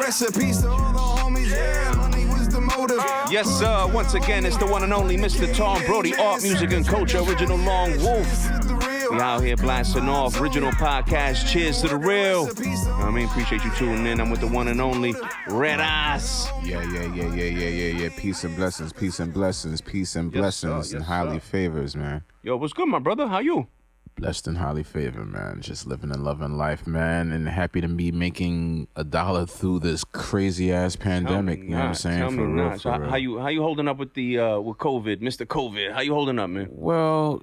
rest in peace to all the homies. Yeah, money was the motive. Yes, sir. Once again, it's the one and only Mr. Tom Brody, art, music, and culture, original Long Wolf. We out here blasting off original podcast. Cheers to the real. I mean, appreciate you tuning in. I'm with the one and only Redddaz. Yeah. Peace and blessings, peace and blessings, peace and blessings, and highly favors, man. Yo, what's good, my brother? How you? Blessed and highly favored, man. Just living and loving life, man, and happy to be making $1 through this crazy ass pandemic. You know what I'm saying? Tell me for real, not. for real. How you holding up with the with COVID, Mr. COVID? How you holding up, man? Well,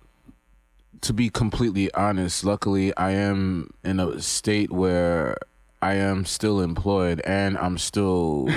to be completely honest, luckily I am in a state where I am still employed and I'm still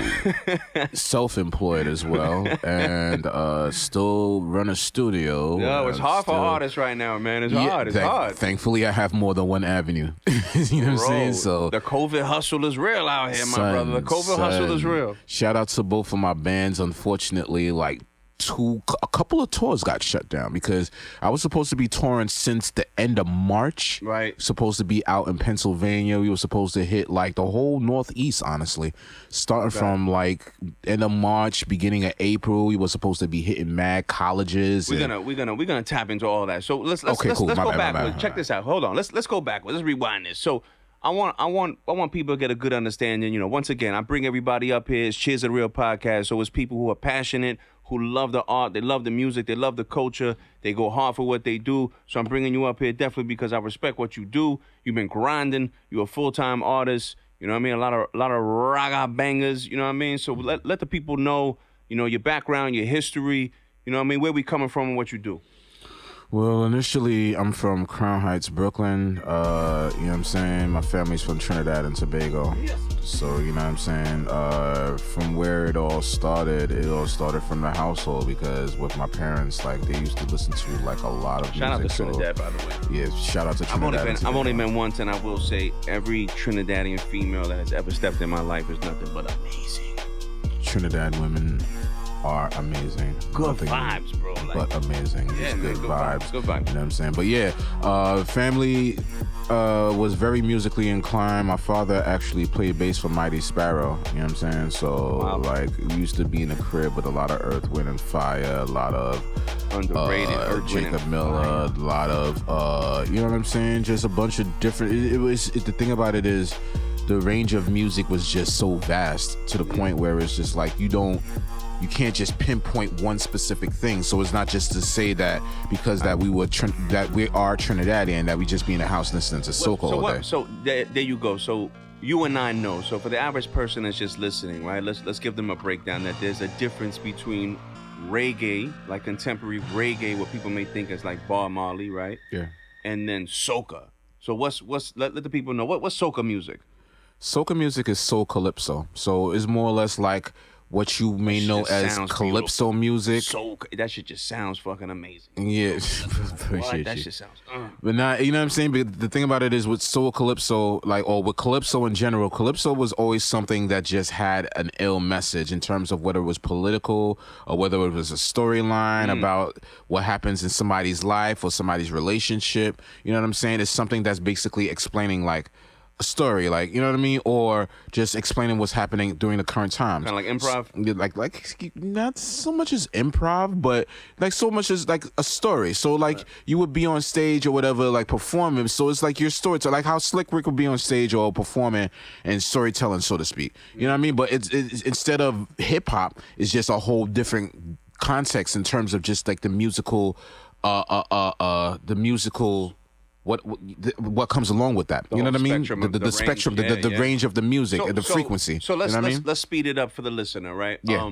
self-employed as well, and still run a studio. No, it's hard for artists right now, man. It's hard. It's hard. Thankfully, I have more than one avenue. You know what I'm saying? So the COVID hustle is real out here, my brother. The COVID hustle is real. Shout out to both of my bands. Unfortunately, like a couple of tours got shut down because I was supposed to be touring since the end of March. Right. Supposed to be out in Pennsylvania. We were supposed to hit like the whole Northeast, honestly. Starting from like end of March, beginning of April, we were supposed to be hitting mad colleges. We're gonna tap into all that. So let's go backwards. Check this out. Hold on. Let's go backwards. Let's rewind this. So I want people to get a good understanding. You know, once again, I bring everybody up here. It's Cheers the Real Podcast. So it's people who are passionate, who love the art, they love the music, they love the culture, they go hard for what they do. So I'm bringing you up here definitely because I respect what you do. You've been grinding. You're a full-time artist. You know what I mean? A lot of raga bangers. You know what I mean? So let the people know, you know, your background, your history. You know what I mean? Where we coming from and what you do. Well, initially, I'm from Crown Heights, Brooklyn. You know what I'm saying? My family's from Trinidad and Tobago. Yes. So, you know what I'm saying? From where it all started from the household because with my parents, like, they used to listen to, like, a lot of music. Shout out to Trinidad, by the way. Yeah, shout out to Trinidad. I've only been once, and I will say every Trinidadian female that has ever stepped in my life is nothing but amazing. Trinidad women are amazing. Good vibes, bro. But amazing. Yeah, just man, good vibes. Good vibes. You know what I'm saying? But yeah, family was very musically inclined. My father actually played bass for Mighty Sparrow. You know what I'm saying? So like we used to be in the crib with a lot of Earth, Wind and Fire, a lot of underrated Jacob Miller, a lot of you know what I'm saying? Just a bunch of different. The thing about it is the range of music was just so vast to the point where it's just like you can't just pinpoint one specific thing. So it's not just to say that because that we are Trinidadian that we just be in the house listening to soca all day. So there you go. So you and I know. So for the average person that's just listening, right? Let's give them a breakdown that there's a difference between reggae, like contemporary reggae, what people may think is like Bob Marley, right? Yeah. And then soca. So let the people know what's soca music. Soca music is soul calypso. So it's more or less like what you may know as calypso music. That shit just sounds fucking amazing. Yeah, appreciate that you. shit sounds. But not, you know what I'm saying? But the thing about it is with soul calypso, or with calypso in general, calypso was always something that just had an ill message in terms of whether it was political or whether it was a storyline about what happens in somebody's life or somebody's relationship. You know what I'm saying? It's something that's basically explaining like a story, like, you know what I mean, or just explaining what's happening during the current times. Kind of like improv. Like not so much as improv, but like so much as like a story. So like you would be on stage or whatever, like performing. So it's like your story, like how Slick Rick would be on stage or performing and storytelling, so to speak. You know what I mean? But it's instead of hip hop, it's just a whole different context in terms of just like the musical, what comes along with that? You know what I mean? The spectrum, the range of the music and the frequency. So let's you know let's speed it up for the listener, right? Yeah.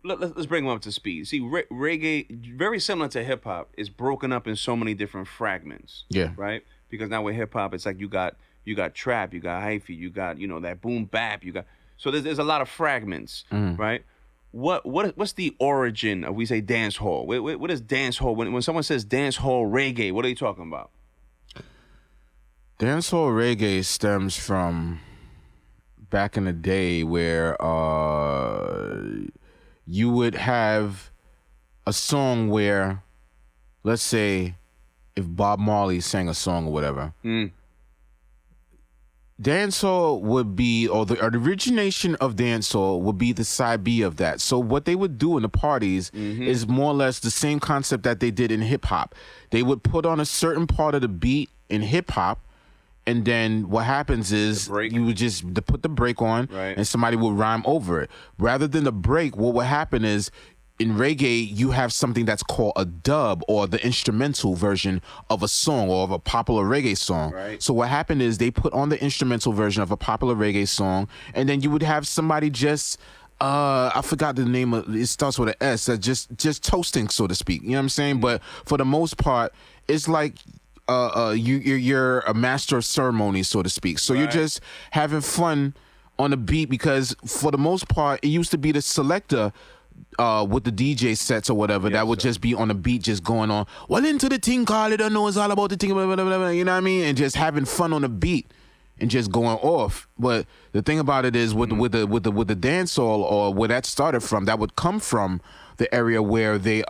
Let's bring them up to speed. See, reggae, very similar to hip hop, is broken up in so many different fragments. Yeah. Right? Because now with hip hop, it's like you got trap, you got hyphy, you got that boom bap, so there's a lot of fragments, right? What's the origin of, we say, dance hall? What is dance hall? When someone says dance hall reggae, what are you talking about? Dance hall reggae stems from back in the day where you would have a song where, let's say, if Bob Marley sang a song or whatever, dancehall would be, or the origination of dancehall would be the side B of that. So what they would do in the parties is more or less the same concept that they did in hip hop. They would put on a certain part of the beat in hip hop, and then what happens is you would just put the break on, and somebody would rhyme over it. Rather than the break, what would happen is, in reggae, you have something that's called a dub, or the instrumental version of a song or of a popular reggae song. Right. So what happened is they put on the instrumental version of a popular reggae song, and then you would have somebody just, I forgot the name of it, starts with an S, just toasting, so to speak. You know what I'm saying? But for the most part, it's like you're a master of ceremony, so to speak. So you're just having fun on the beat, because for the most part, it used to be the selector with the DJ sets or whatever, that would just be on the beat, just going on, well, into the thing, call it, I know it's all about the thing, blah, blah, blah, blah, you know what I mean? And just having fun on the beat and just going off. But the thing about it is, with the dancehall, or where that started from, that would come from the area where they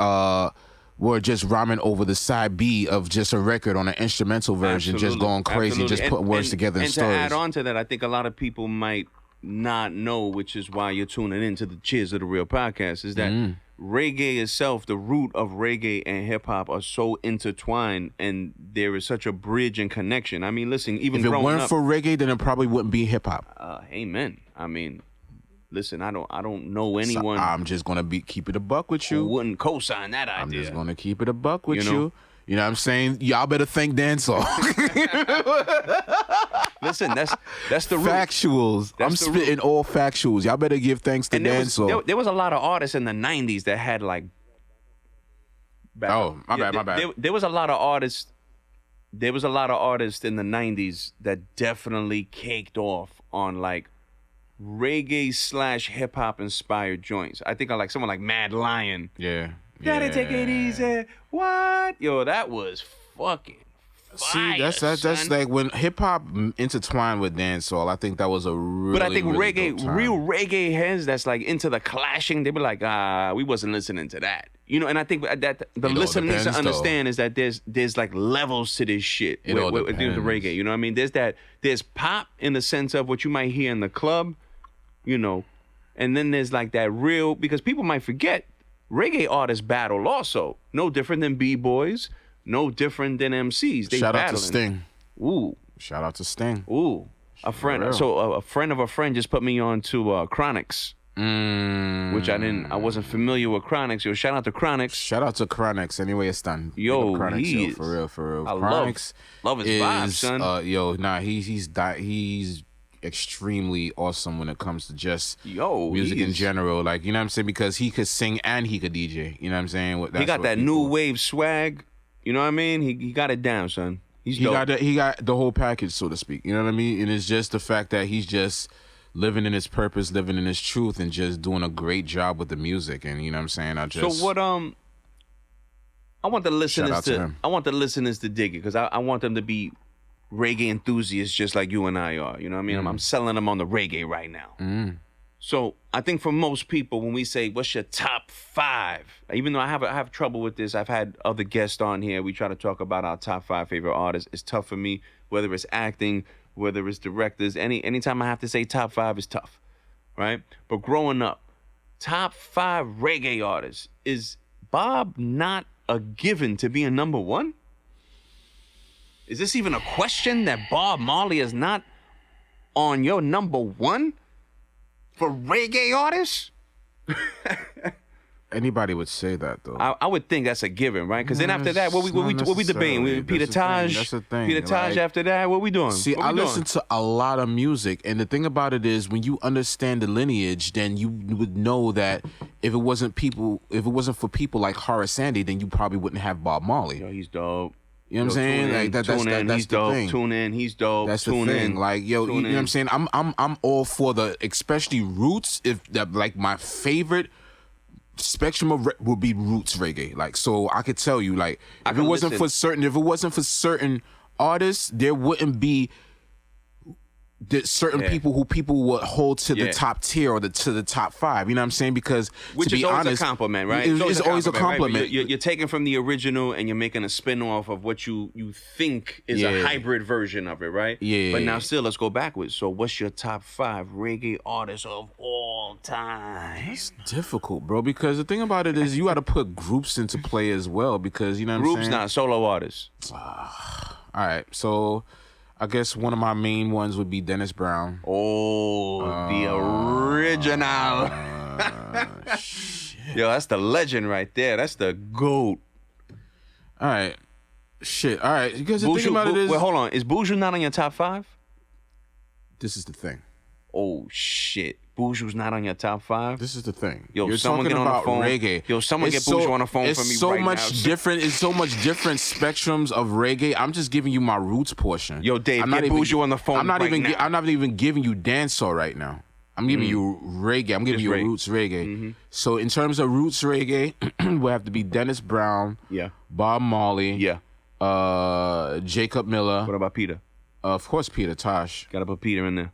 were just rhyming over the side B of just a record on an instrumental version, just going crazy, just putting words together and stories. And to add on to that, I think a lot of people might not know, which is why you're tuning into the Cheerz of the Real podcast, is that reggae itself, the root of reggae and hip hop are so intertwined, and there is such a bridge and connection. I mean, listen, even if it growing weren't up, for reggae, then it probably wouldn't be hip hop. Amen. I mean, listen, I don't know anyone. So I'm just gonna keep it a buck with you. Who wouldn't co-sign that idea. I'm just gonna keep it a buck with you. You know what I'm saying? Y'all better thank dancehall. Listen, that's the root. Factuals. I'm spitting all factuals. Y'all better give thanks to dancehall. There was a lot of artists in the 90s that had like... my bad. There was a lot of artists... There was a lot of artists in the 90s that definitely caked off on like reggae / hip hop inspired joints. I think I like someone like Mad Lion. Yeah. Gotta take it easy. What? Yo, that was fucking fire. See, that's like when hip hop intertwined with dancehall. I think that was a really. But I think really reggae, real reggae heads that's like into the clashing, they be like, we wasn't listening to that. You know, and I think that the listener needs to understand is that there's like levels to this shit. With the reggae, you know what I mean? There's pop in the sense of what you might hear in the club, you know, and then there's like that real, because people might forget, reggae artists battle also. No different than B-boys, no different than MCs. They Shout battling. out to Sting. Ooh. Shout out to Sting. Ooh. A friend. So a friend of a friend just put me on to Chronics. Which I wasn't familiar with Chronics. Yo, shout out to Chronics. Shout out to Chronics. Anyway, it's done. Yo, Chronics, he for real. I Chronics love his vibes, son. He's extremely awesome when it comes to just music in general. Like, you know what I'm saying? Because he could sing and he could DJ. You know what I'm saying? He got that new wave swag. You know what I mean? He got it down, son. He got the whole package, so to speak. You know what I mean? And it's just the fact that he's just living in his purpose, living in his truth, and just doing a great job with the music. And you know what I'm saying? So what I want the listeners to dig it, because I want them to be reggae enthusiasts just like you and I are. You know what I mean? I'm selling them on the reggae right now. So I think for most people, when we say, what's your top 5? Even though I have trouble with this, I've had other guests on here. We try to talk about our top 5 favorite artists. It's tough for me, whether it's acting, whether it's directors. Anytime I have to say top 5 is tough, right? But growing up, top 5 reggae artists, is Bob not a given to be a number 1? Is this even a question that Bob Marley is not on your number 1 for reggae artists? Anybody would say that, though. I would think that's a given, right? Because then after that, what we debating? Peter Taj? That's the thing. Peter Taj after that? What we doing? See, I listen to a lot of music, and the thing about it is, when you understand the lineage, then you would know that if it wasn't for people like Horace Sandy, then you probably wouldn't have Bob Marley. Yo, he's dope. You know what I'm saying? Like that's the thing. Tune in, he's dope. That's the thing. Like, yo, you know what I'm saying? I'm all for the, especially roots. If that, like, my favorite spectrum of would be roots reggae. Like, so I could tell you, like, if it wasn't for certain artists, there wouldn't be there's certain people who people would hold to the top tier or to the top 5. You know what I'm saying? Because which to is be always honest, a compliment, right? It's always a compliment. Right? You're taking from the original and you're making a spin-off of what you think is a hybrid version of it, right? Yeah. But now still, let's go backwards. So what's your top 5 reggae artists of all time? It's difficult, bro, because the thing about it is you got to put groups into play as well, because, you know what I'm saying? Groups, not solo artists. All right, so I guess one of my main ones would be Dennis Brown. Oh, the original. Shit. Yo, that's the legend right there. That's the GOAT. All right. Shit. All right. Because the thing about it is... Wait, hold on. Is Buju not on your top 5? This is the thing. Oh, shit. Buju's not on your top 5? This is the thing. Yo, You're someone talking get on about the phone. Reggae. Yo, someone get Buju on the phone for me right now. It's so much different spectrums of reggae. I'm just giving you my roots portion. Yo, Dave, get Buju on the phone I'm not even giving you dancehall right now. I'm giving you reggae. I'm giving you roots reggae. Mm-hmm. So in terms of roots reggae, we have to be Dennis Brown, Bob Marley, Jacob Miller. What about Peter? Of course, Peter Tosh. Gotta put Peter in there.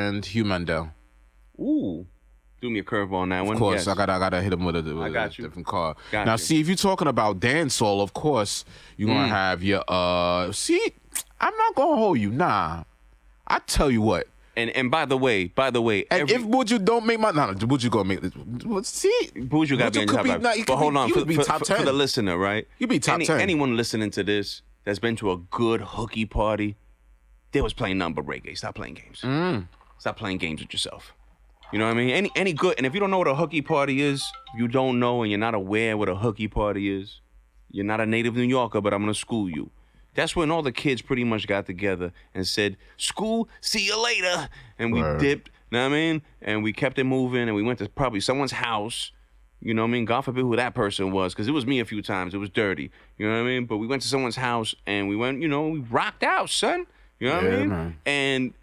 And Hugh Mandel. Ooh. Do me a curveball on that one. Of course, yes. I gotta hit him with a different card. Now, see, if you're talking about dancehall, of course, you're gonna have your see, I'm not gonna hold you. Nah. I tell you what. And by the way, and if Buju don't make Buju gonna make this. See, Buju gotta be in top 5. But hold on, for the listener, right? You be top 10. Anyone listening to this that's been to a good hooky party, they was playing nothing but reggae. Stop playing games. Stop playing games with yourself. You know what I mean? Any good, and if you don't know what a hooky party is, you don't know, and you're not aware what a hooky party is, you're not a native New Yorker, but I'm gonna school you. That's when all the kids pretty much got together and said, "School, see you later," and we dipped. You know what I mean? And we kept it moving, and we went to probably someone's house. You know what I mean? God forbid who that person was, because it was me a few times. It was dirty. You know what I mean? But we went to someone's house, and we went, we rocked out, son. You know what I mean? Man. And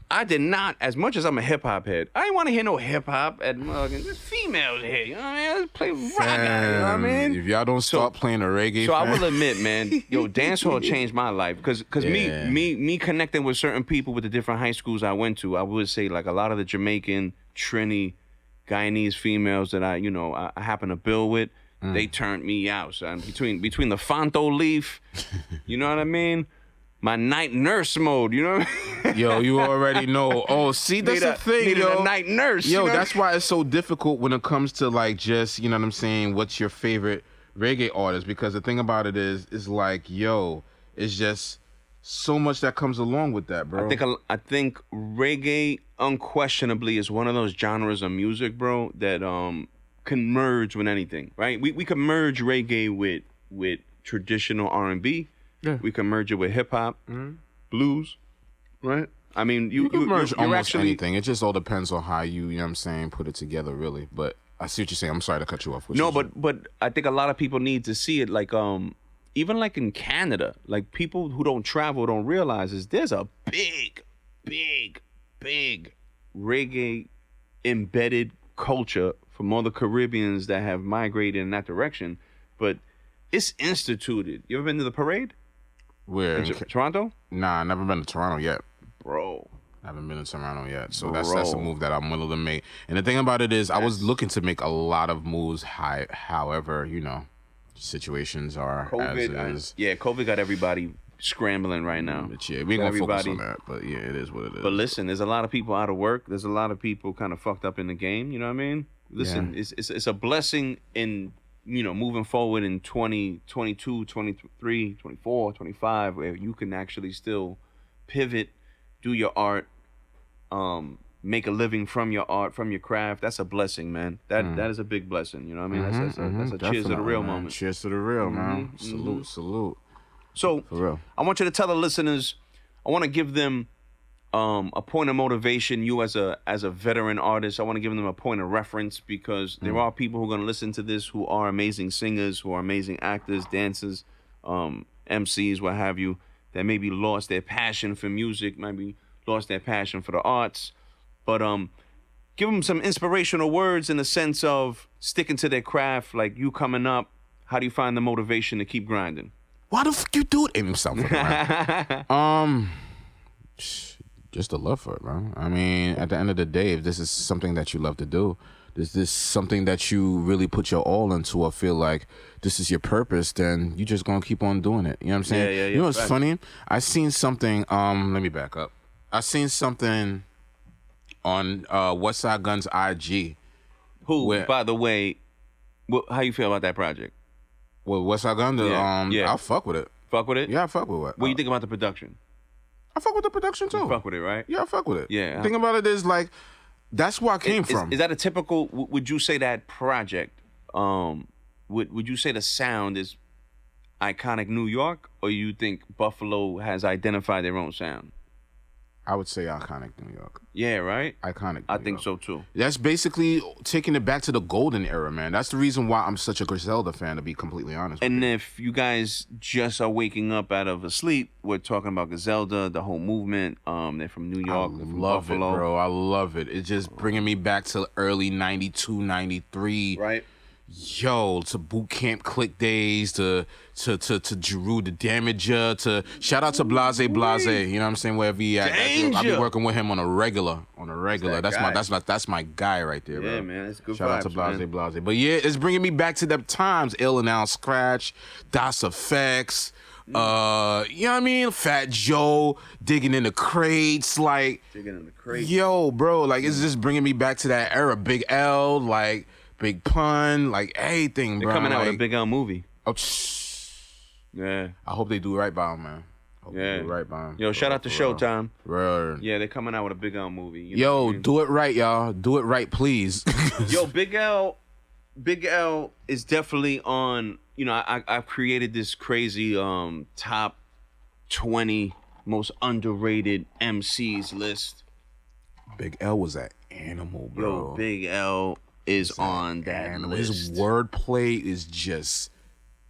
I did not, as much as I'm a hip-hop head, I didn't want to hear no hip-hop at there's females here. You know what I mean? Let's play rock. You know what I mean? If y'all don't start playing a reggae, I will admit, man, dancehall changed my life. Because me connecting with certain people with the different high schools I went to, I would say, like, a lot of the Jamaican, Trini, Guyanese females that I happen to build with, they turned me out, son. Between the Fonto leaf, you know what I mean? My night nurse mode, you know what I mean? Yo, you already know. Oh, see, that's the thing, yo. A night nurse. Yo, that's why it's so difficult when it comes to, like, just, you know what I'm saying, what's your favorite reggae artist? Because the thing about it is like, yo, it's just so much that comes along with that, bro. I think reggae unquestionably is one of those genres of music, bro, that can merge with anything, right? We can merge reggae with traditional R&B. Yeah. We can merge it with hip hop, blues, right? I mean, you can merge almost actually, anything. It just all depends on how you know what I'm saying, put it together, really. But I see what you're saying. I'm sorry to cut you off. But I think a lot of people need to see it. Like, even like in Canada, like people who don't travel don't realize is there's a big reggae embedded culture from all the Caribbeans that have migrated in that direction. But it's instituted. You ever been to the parade? Where? In Toronto? Nah, I never been to Toronto yet. Bro. I haven't been to Toronto yet. So that's a move that I'm willing to make. And the thing about it is I was looking to make a lot of moves. However, situations are COVID, as is. COVID got everybody scrambling right now. But yeah, we ain't going to focus on that. But yeah, it is what it is. But listen, there's a lot of people out of work. There's a lot of people kind of fucked up in the game. You know what I mean? Listen, it's a blessing in... moving forward in 2022, 23, 24, 25, where you can actually still pivot, do your art, make a living from your art, from your craft. That's a blessing, man. That is a big blessing. You know what I mean? That's a cheers to the real moment. Cheers to the real, man. Salute. So, for real. I want you to tell the listeners, I want to give them a point of motivation. You as a veteran artist, I want to give them a point of reference, because there are people who are going to listen to this who are amazing singers, who are amazing actors, dancers, MCs, what have you, that maybe lost their passion for music, maybe lost their passion for the arts, but give them some inspirational words in the sense of sticking to their craft. Like, you coming up, how do you find the motivation to keep grinding? Why the fuck you do it? Himself. Just a love for it, man. I mean, at the end of the day, if this is something that you love to do, is this something that you really put your all into, or feel like this is your purpose, then you just gonna keep on doing it. You know what I'm saying? Yeah. You know what's funny? I seen something, let me back up. I seen something on Westside Gun's IG. Who, by the way, how you feel about that project? Well, Westside Gun, I'll fuck with it. Fuck with it? Yeah, I fuck with it. What do you think about the production? I fuck with the production too. You fuck with it, right? Yeah, I fuck with it. Yeah. The thing about it is, like, that's where I came from. Is that a typical, would you say that project, would you say the sound is iconic New York, or you think Buffalo has identified their own sound? I would say iconic New York. Yeah, right? Iconic. I think so too. That's basically taking it back to the golden era, man. That's the reason why I'm such a Griselda fan, to be completely honest with you. And if you guys just are waking up out of a sleep, we're talking about Griselda, the whole movement. They're from New York. I they're from love Buffalo. it, bro. I love it. It's just bringing me back to early 92, 93. Right. Yo, to boot camp click days, to Giroux the Damager, to shout out to Blase, you know what I'm saying, wherever he at. I'll be working with him on a regular. That's my guy right there, bro. Yeah, man, it's good. Shout out to Blase. But yeah, it's bringing me back to the times. Ill and Al Scratch, Das Effects, you know what I mean? Fat Joe digging in the crates, like yo, bro, like it's just bringing me back to that era. Big L, like Big Pun, like everything, bro. They're coming out like, with a Big L movie. Oh, yeah. I hope they do right by him, man. They do right by him. Yo, shout out to Showtime. Bro. Yeah, they're coming out with a Big L movie. You know Yo, what I mean? do it right, y'all. Do it right, please. Yo, Big L is definitely on. You know, I've created this crazy top 20 most underrated MCs list. Big L was an animal, bro. Yo, Big L is on that list. His wordplay is just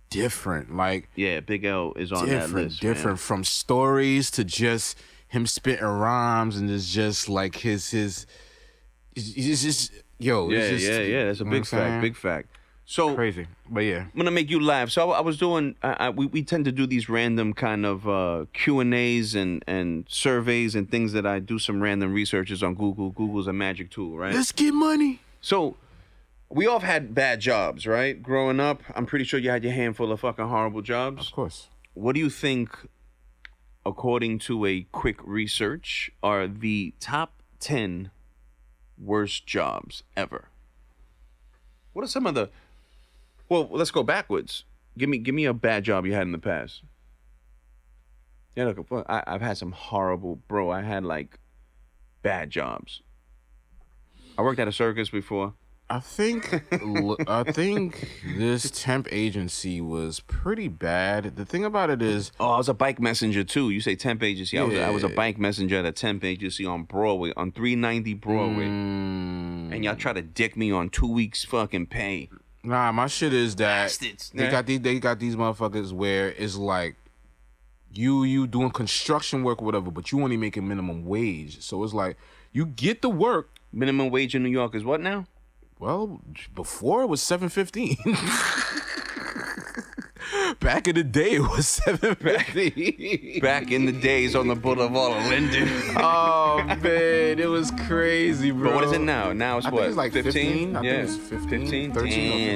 different. Like, yeah, Big L is on that list. Different from stories to just him spitting rhymes, and it's just like his it's just yo. Yeah, it's just, yeah. That's a big fact. Big fact. So crazy, but yeah, I'm gonna make you laugh. So I was doing. We tend to do these random kind of Q&As and surveys and things that I do some random researches on Google. Google's a magic tool, right? Let's get money. So we all have had bad jobs, right? Growing up, I'm pretty sure you had your handful of fucking horrible jobs. Of course. What do you think, according to a quick research, are the top 10 worst jobs ever? What are some of the... Well, let's go backwards. Give me a bad job you had in the past. Yeah, look, I've had some horrible... Bro, I had, like, bad jobs. I worked at a circus before. I think this temp agency was pretty bad. The thing about it is, I was a bike messenger too. You say temp agency? I was a bike messenger at a temp agency on Broadway, on 390 Broadway, and y'all try to dick me on 2 weeks fucking pay. Nah, my shit is that Bastards. they got these motherfuckers where it's like you doing construction work or whatever, but you only making minimum wage. So it's like you get the work. Minimum wage in New York is what now? Well, before it was $7.15. Back in the day, it was $7.50. Back in the days on the Boulevard of Linden. Oh man, it was crazy, bro. But what is it now? Now it's I what? think it's like 15. I Yeah, think it's 15, 13 Damn, or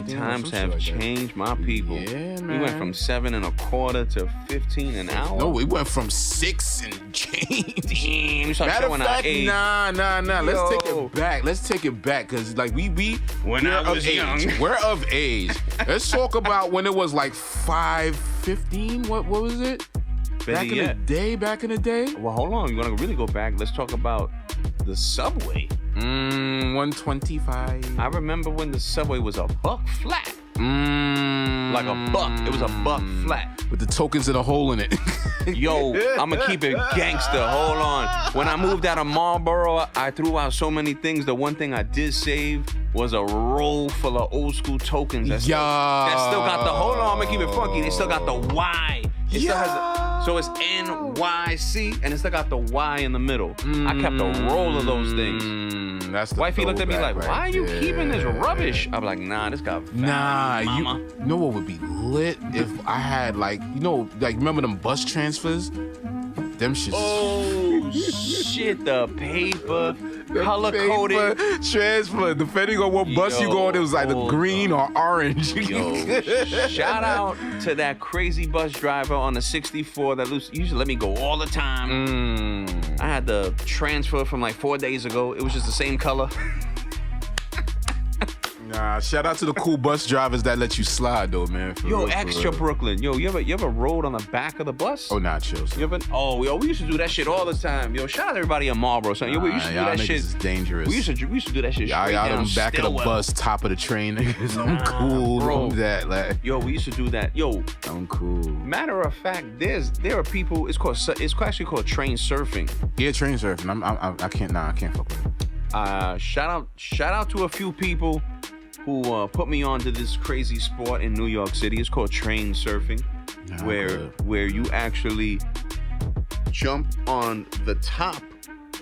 15 times or some have shit like that. changed, my people. Yeah, We went man. from 7.25 to 15 an hour. No, we went from 6 and change. Damn, you start Matter of showing our fact, age. nah. Let's take Yo. it back. Let's take it back, cause like we're I was of age. young. We're of age. Let's talk about when it was like 5:15. What was it? Back in the day. Well, hold on. You want to really go back? Let's talk about the subway. 125. I remember when the subway was a buck flat. Like a buck. It was a buck flat. With the tokens in a hole in it. Yo, I'ma keep it gangster. Hold on. When I moved out of Marlboro, I threw out so many things. The one thing I did save was a roll full of old school tokens. That still got the, hold on, I'm gonna keep it funky. They still got the Y. It still has So it's NYC, and it's still got the Y in the middle. I kept a roll of those things. That's the wifey looked at me like, throwback why are you right keeping this there. rubbish? I'm like, nah, this got value, Nah, mama. you know what would be lit if I had like, remember them bus transfers? Them shits. Oh shit, the paper, color coded transfer. Depending on what bus you go on, it was either green or orange. Yo, shout out to that crazy bus driver on the 64 that used to let me go all the time. I had the transfer from like 4 days ago. It was just the same color. Nah, shout out to the cool bus drivers that let you slide though, man. Yo, extra Brooklyn. Yo, you ever rode on the back of the bus? Oh, not Cheerz. You ever? Oh, yo, we used to do that shit all the time. Yo, shout out to everybody in Marlboro. Son. Yo, we used to do that shit. Is dangerous. We used to do that shit. Y'all Straight down them back Stillwell. of the bus, top of the train. Niggas. I'm cool. Bro. That like. Yo, we used to do that. Yo, I'm cool. matter of fact, there are people. It's actually called train surfing. Yeah, train surfing. I can't fuck with it. Shout out to a few people who put me onto this crazy sport in New York City. It's called train surfing, where you actually jump on the top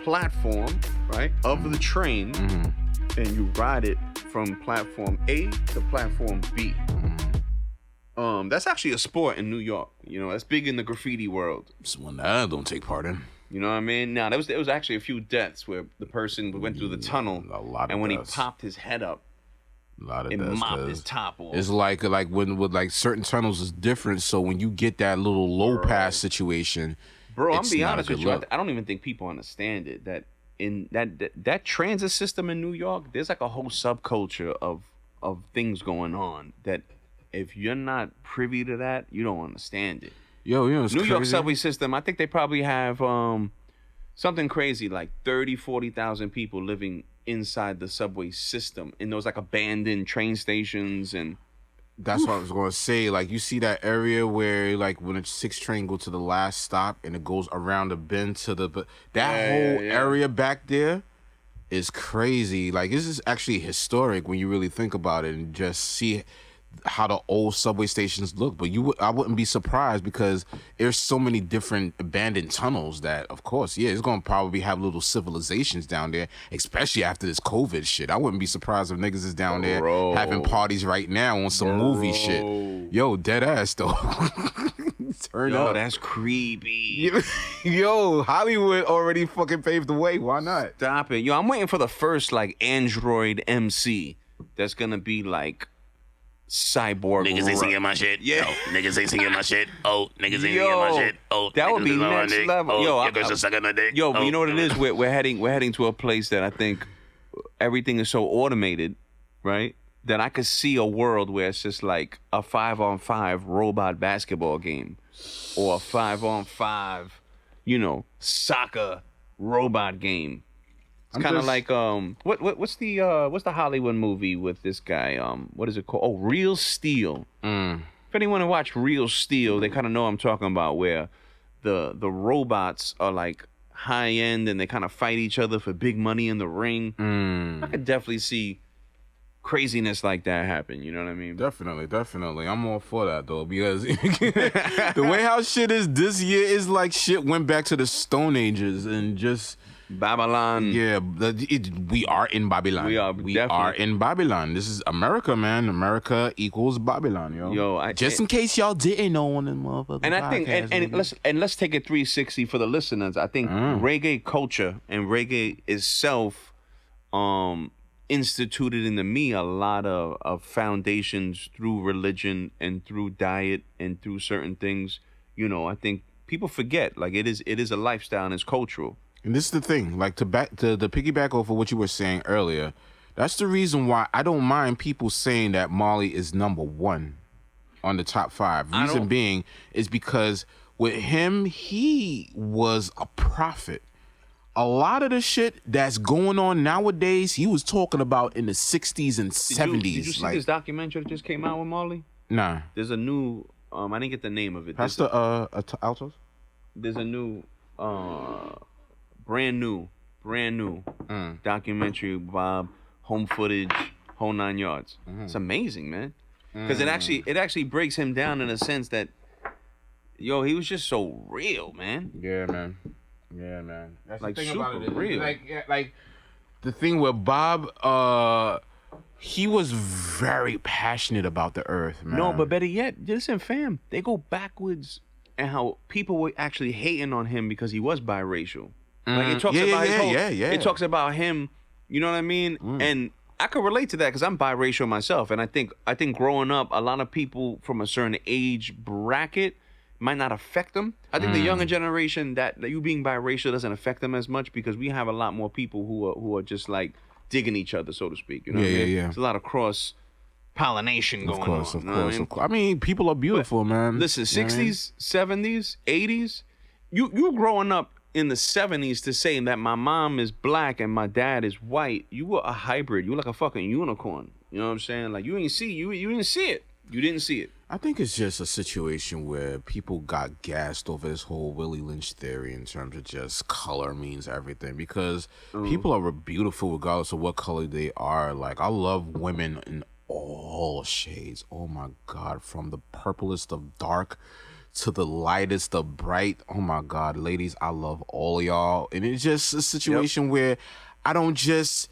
platform, right, of the train, and you ride it from platform A to platform B. That's actually a sport in New York. That's big in the graffiti world. It's one that I don't take part in. You know what I mean? Now, there was actually a few deaths where the person went through the tunnel, and when deaths. he popped his head up, A lot of it deaths, mopped his top off. It's like when with like certain tunnels is different. So when you get that little low pass situation, Bro, I'm it's be not a honest with good you. look. I don't even think people understand it. That in that transit system in New York, there's like a whole subculture of things going on that if you're not privy to that, you don't understand it. Yo, it's New York crazy. subway system, I think they probably have something crazy like 40,000 people living inside the subway system in those like abandoned train stations. And That's what I was going to say. Like, you see that area where, like, when a 6 train go to the last stop and it goes around the bend to the... That whole area back there is crazy. Like, this is actually historic when you really think about it and just see how the old subway stations look. But I wouldn't be surprised because there's so many different abandoned tunnels that, of course, it's going to probably have little civilizations down there, especially after this COVID shit. I wouldn't be surprised if niggas is down there having parties right now on some movie shit. Yo, dead ass though. Turn up. That's creepy. Yo, Hollywood already fucking paved the way. Why not? Stop it. Yo, I'm waiting for the first like Android MC that's gonna be like cyborg. Niggas ain't singing my shit. Yeah. Oh, niggas ain't singing my shit. Oh, niggas ain't singing Yo, my shit. Oh, that would niggas be is on my next dick. level. Oh, Yo, your girl's just sucking my dick. Yo, but Oh, you know what it is? We're heading to a place that I think everything is so automated, right? That I could see a world where it's just like a 5-on-5 robot basketball game, or a 5-on-5, soccer robot game. It's kind of like what's the Hollywood movie with this guy? What is it called? Oh, Real Steel. If anyone watched Real Steel, they kind of know what I'm talking about, where the robots are like high end and they kind of fight each other for big money in the ring. I could definitely see craziness like that happen. You know what I mean? Definitely. I'm all for that though, because the way how shit is this year is like shit went back to the Stone Ages and just Babylon. Yeah, we are in Babylon. We are in Babylon. This is America, man. America equals Babylon, yo. Just in case y'all didn't know on this motherfucker. And I think, let's take it 360 for the listeners. I think reggae culture and reggae itself, instituted into me a lot of foundations through religion and through diet and through certain things. I think people forget, like, it is a lifestyle and it's cultural. And this is the thing, like, to piggyback off of what you were saying earlier, that's the reason why I don't mind people saying that Marley is number 1 on the top 5. Reason being is because with him, he was a prophet. A lot of the shit that's going on nowadays, he was talking about in the 60s and 70s. Did you see this documentary that just came out with Marley? Nah. There's a new, I didn't get the name of it. That's the Altos? There's a new, brand new documentary, Bob, home footage, whole 9 yards. It's amazing, man. Because it actually breaks him down in a sense that Yo, he was just so real, man. Yeah, man. Yeah, man. That's like the thing super about it. real. Like the thing with Bob, he was very passionate about the earth, man. No, but better yet, listen, fam, they go backwards and how people were actually hating on him because he was biracial. Like it talks about his whole, it talks about him, you know what I mean? And I can relate to that because I'm biracial myself, and I think growing up, a lot of people from a certain age bracket might not affect them. I think the younger generation, that you being biracial doesn't affect them as much because we have a lot more people who are just like digging each other, so to speak. You know what I mean? Yeah. There's a lot of cross pollination going on. Of course. I mean, people are beautiful, man. Listen, 60s, 70s, 80s, you growing up in the 70s to say that my mom is black and my dad is white, you were a hybrid. You were like a fucking unicorn. You know what I'm saying? Like you didn't see it. You didn't see it. I think it's just a situation where people got gassed over this whole Willie Lynch theory in terms of just color means everything, because people are beautiful regardless of what color they are. Like, I love women in all shades. Oh my God, from the purplest of dark to the lightest of bright. Oh my God, ladies, I love all y'all. And it's just a situation where I don't just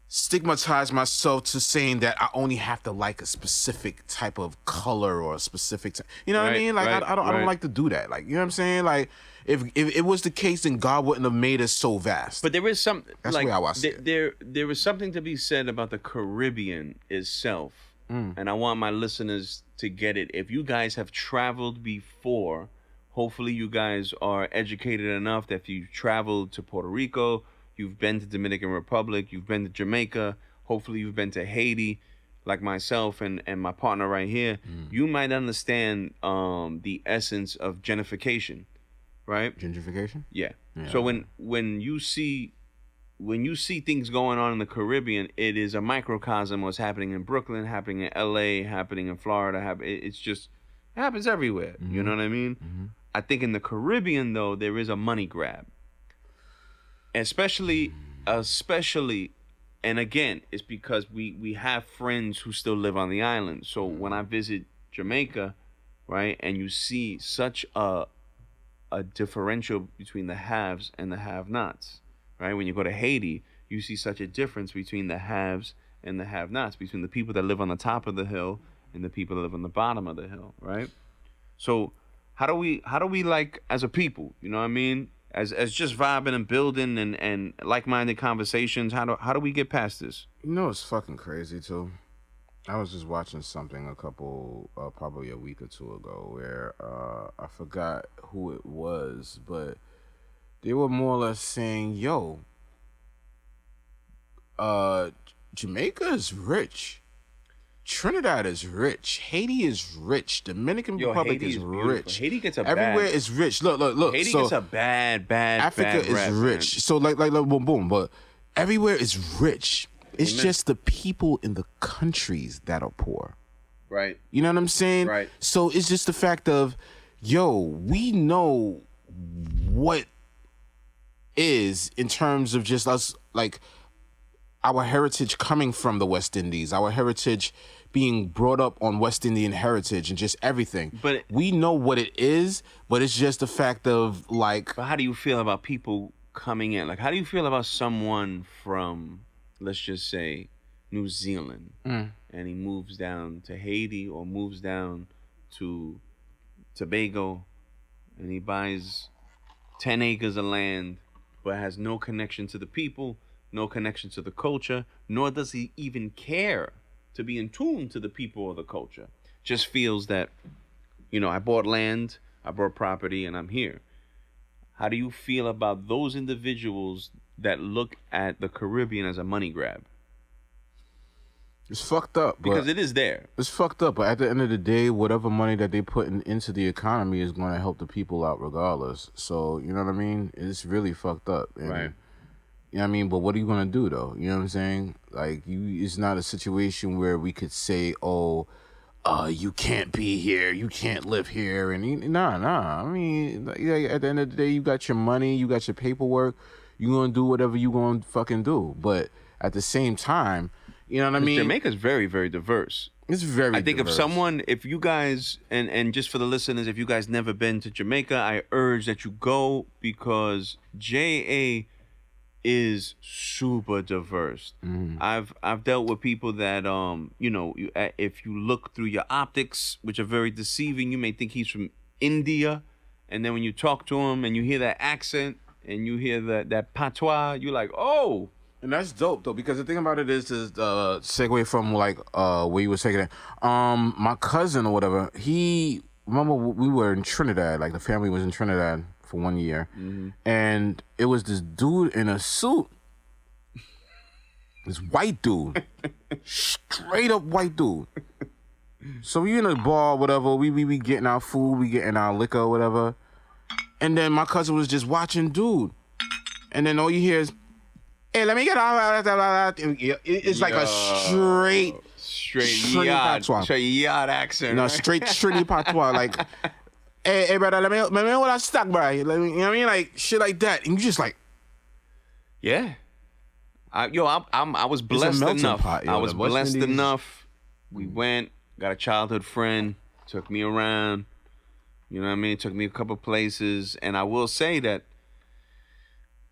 stigmatize myself to saying that I only have to like a specific type of color or a specific you know what I mean? Like I don't like to do that. Like, you know what I'm saying? Like if it was the case, then God wouldn't have made us so vast. But there is some that's like how I see it. There is something to be said about the Caribbean itself. And I want my listeners to get it. If you guys have traveled before, hopefully you guys are educated enough that if you traveled to Puerto Rico, you've been to Dominican Republic, you've been to Jamaica, hopefully you've been to Haiti, like myself and my partner right here, you might understand the essence of gentrification, right? Gentrification? Yeah. So when you see things going on in the Caribbean, it is a microcosm of what's happening in Brooklyn, happening in LA, happening in Florida. It happens everywhere. You know what I mean? I think in the Caribbean, though, there is a money grab. Especially, and again, it's because we have friends who still live on the island. So when I visit Jamaica, right, and you see such a differential between the haves and the have-nots, right? When you go to Haiti, you see such a difference between the haves and the have-nots, between the people that live on the top of the hill and the people that live on the bottom of the hill, right? So how do we like as a people, you know what I mean? As just vibing and building and like-minded conversations, how do we get past this? You know, it's fucking crazy too. I was just watching something probably a week or two ago where I forgot who it was, but they were more or less saying, yo, Jamaica is rich. Trinidad is rich. Haiti is rich. Dominican Republic Haiti is rich. Haiti gets a everywhere is rich. Look. Haiti so gets a bad Africa is rap, rich. Man. So like boom. But everywhere is rich. It's just the people in the countries that are poor. Right. You know what I'm saying? Right. So it's just the fact of, yo, we know what is in terms of just us, like our heritage coming from the West Indies, our heritage being brought up on West Indian heritage and just everything. But we know what it is, but it's just the fact of like. But how do you feel about people coming in? Like, how do you feel about someone from, let's just say, New Zealand, and he moves down to Haiti or moves down to Tobago, and he buys 10 acres of land, but has no connection to the people, no connection to the culture, nor does he even care to be in tune to the people or the culture. Just feels that, you know, I bought land, I bought property, and I'm here. How do you feel about those individuals that look at the Caribbean as a money grab? It's fucked up. Because it is there. It's fucked up, but at the end of the day, whatever money that they put into the economy is going to help the people out regardless. So, you know what I mean? It's really fucked up. And, right. You know what I mean? But what are you going to do, though? You know what I'm saying? Like, it's not a situation where we could say, oh, you can't be here, you can't live here. And nah. I mean, at the end of the day, you got your money, you got your paperwork. You're going to do whatever you going to fucking do. But at the same time, You know what I mean? Jamaica's very, very diverse. It's very I think diverse. if you guys, and just for the listeners, if you guys never been to Jamaica, I urge that you go because JA is super diverse. I've dealt with people that if you look through your optics, which are very deceiving, you may think he's from India, and then when you talk to him and you hear that accent and you hear that patois, you're like, oh. And that's dope though, because the thing about it is to segue from like where you were taking it. My cousin or whatever, remember we were in Trinidad, like the family was in Trinidad for 1 year, and it was this dude in a suit, this white dude, straight up white dude. So we in a bar, whatever. We getting our food, we getting our liquor, whatever. And then my cousin was just watching dude, and then all you hear is, "Hey, let me get all that." It's like a straight yard accent. No, straight Trini patois. Like, hey, brother, let me hold that stock, bro. You know what I mean? Like shit like that, and you just like, yeah. I was blessed enough. I was blessed enough. We went, got a childhood friend, took me around. You know what I mean? Took me a couple places, and I will say that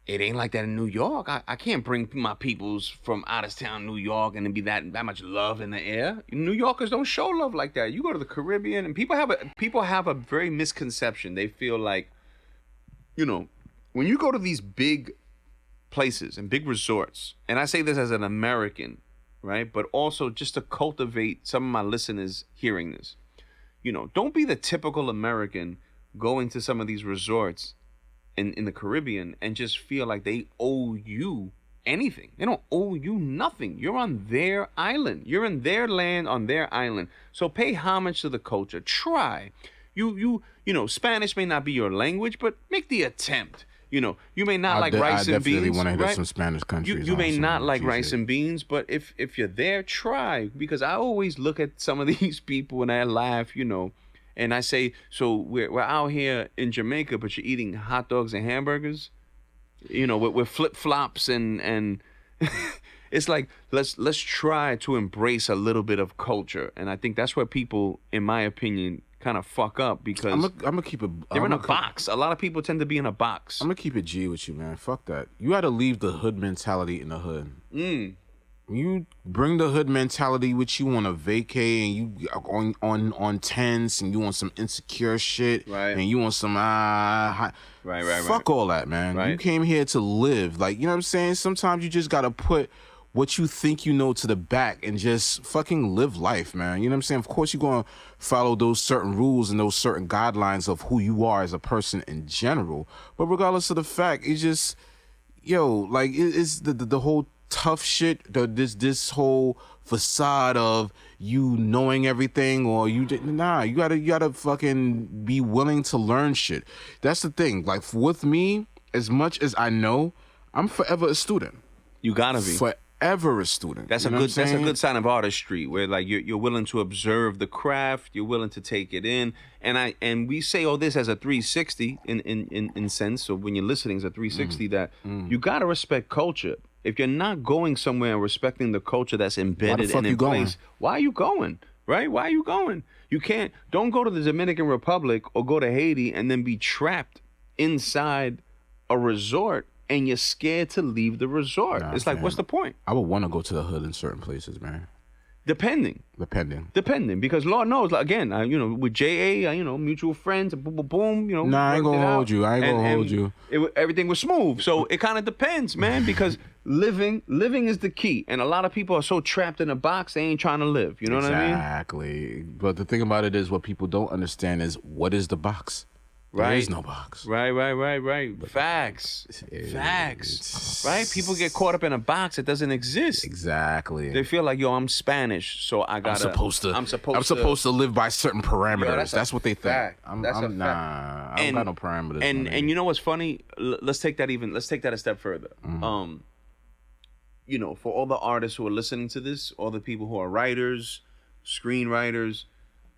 it ain't like that in New York. I can't bring my peoples from out of town New York and it be that much love in the air. New Yorkers don't show love like that. You go to the Caribbean and people have a very misconception. They feel like, when you go to these big places and big resorts, and I say this as an American, right? But also just to cultivate some of my listeners hearing this. Don't be the typical American going to some of these resorts in the Caribbean and just feel like they owe you anything. They don't owe you nothing. You're on their island. You're in their land on their island. So pay homage to the culture. Try. You Spanish may not be your language, but make the attempt. You may not like rice and beans. I definitely want to hit some Spanish countries. You may not like rice and beans, but if you're there, try. Because I always look at some of these people and I laugh, and I say, so we're out here in Jamaica, but you're eating hot dogs and hamburgers, with flip flops and it's like let's try to embrace a little bit of culture, and I think that's where people, in my opinion, kind of fuck up because I'm gonna keep it. They're in a box. A lot of people tend to be in a box. I'm gonna keep it G with you, man. Fuck that. You got to leave the hood mentality in the hood. You bring the hood mentality with you on a vacay, and you on tents, and you want some insecure shit, right? And you want some right. Fuck all that, man. Right. You came here to live, like, you know what I'm saying. Sometimes you just gotta put what you think you know to the back and just fucking live life, man. You know what I'm saying? Of course, you're going to follow those certain rules and those certain guidelines of who you are as a person in general. But regardless of the fact, it's just, it's the whole tough shit, this whole facade of you knowing everything or you gotta fucking be willing to learn shit. That's the thing. Like, with me, as much as I know, I'm forever a student. You gotta be. Ever a student. That's a good sign of artistry, where like you're willing to observe the craft, you're willing to take it in, and we say all this as a 360 in sense. So when you're listening, it's a 360 that you gotta respect culture. If you're not going somewhere and respecting the culture that's embedded and in place, why are you going? Right? Why are you going? Don't go to the Dominican Republic or go to Haiti and then be trapped inside a resort and you're scared to leave the resort. It's like, what's the point? I would want to go to the hood in certain places, man. Depending. Because Lord knows, like, again, with JA, mutual friends, boom, boom, boom, Nah, I ain't gonna hold you. Everything was smooth. So it kind of depends, man, because living is the key. And a lot of people are so trapped in a box, they ain't trying to live. You know what I mean? Exactly. But the thing about it is, what people don't understand is, what is the box? There is no box. Right. Facts. Right? People get caught up in a box that doesn't exist. Exactly. They feel like, I'm Spanish, so I'm supposed to live by certain parameters. That's what they think. I don't got no parameters. And you know what's funny? Let's take that a step further. For all the artists who are listening to this, all the people who are writers, screenwriters,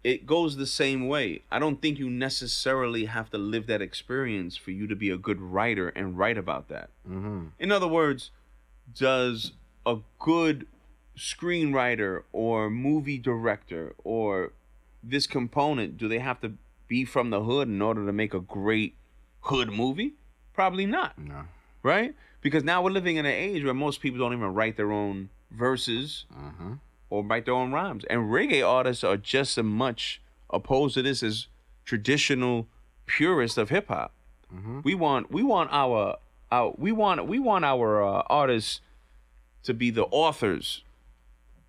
it goes the same way. I don't think you necessarily have to live that experience for you to be a good writer and write about that. In other words, does a good screenwriter or movie director or this component, do they have to be from the hood in order to make a great hood movie? Probably not. No. Right? Because now we're living in an age where most people don't even write their own verses or write their own rhymes. And reggae artists are just as much opposed to this as traditional purists of hip hop. We want our artists to be the authors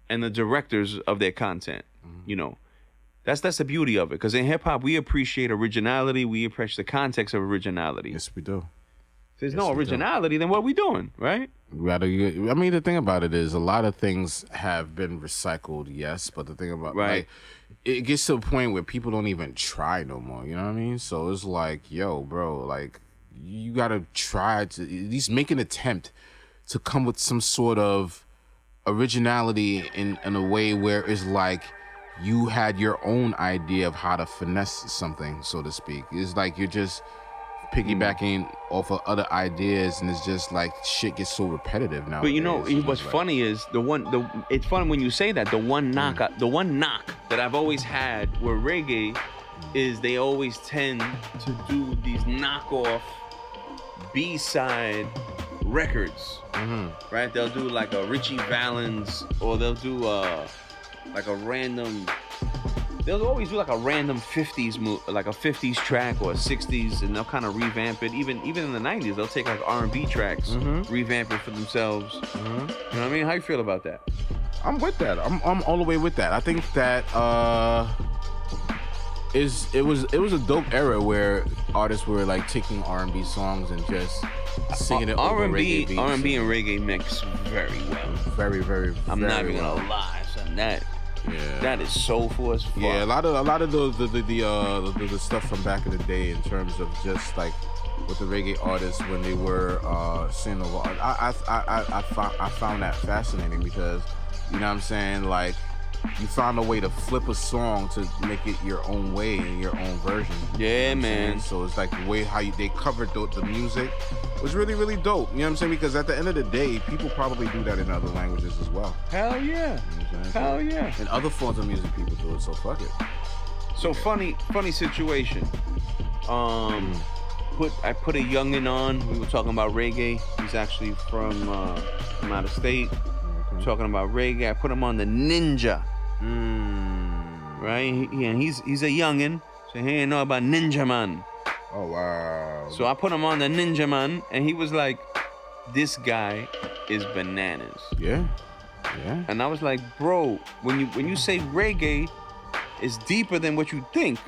and the directors of their content. You know, that's the beauty of it. Because in hip hop, we appreciate originality. We appreciate the context of originality. Yes, we do. If there's no originality, then what are we doing, right? I mean, the thing about it is a lot of things have been recycled, yes, but the thing about like, it gets to a point where people don't even try no more. You know what I mean? So it's like, yo, bro, like you gotta try to at least make an attempt to come with some sort of originality in a way where it's like you had your own idea of how to finesse something, so to speak. It's like you're just piggybacking off of other ideas, and it's just like shit gets so repetitive now. But you know what's funny is it's funny when you say that the one knock that I've always had with reggae is they always tend to do these knockoff B-side records, right? They'll do like a Richie Valens, or they'll do like a random. They'll always do like a random 50s like a 50s track or a 60s, and they'll kind of revamp it. Even in the 90s, they'll take like R&B tracks, revamp it for themselves. You know what I mean? How you feel about that? I'm with that. I'm all the way with that. I think that it was a dope era where artists were like taking R&B songs and just singing it over reggae beats. R&B and reggae mix very well. Very, very. I'm not even gonna lie, son. That is soulful as fuck. Yeah, a lot of the stuff from back in the day in terms of just like with the reggae artists when they were singing over. I found that fascinating because, you know what I'm saying, like you found a way to flip a song to make it your own way and your own version. Yeah, man. So it's like the way how they covered the music was really, really dope. You know what I'm saying? Because at the end of the day, people probably do that in other languages as well. Hell yeah. You know Hell yeah. And other forms of music, people do it. So fuck it. So funny situation. I put a youngin' on. We were talking about reggae. He's actually from out of state. Talking about reggae. I put him on the Ninja. Right? He's a youngin', so he ain't know about Ninja Man. Oh wow. So I put him on the Ninja Man, and he was like, "This guy is bananas." Yeah. And I was like, "Bro, when you say reggae, it's deeper than what you think."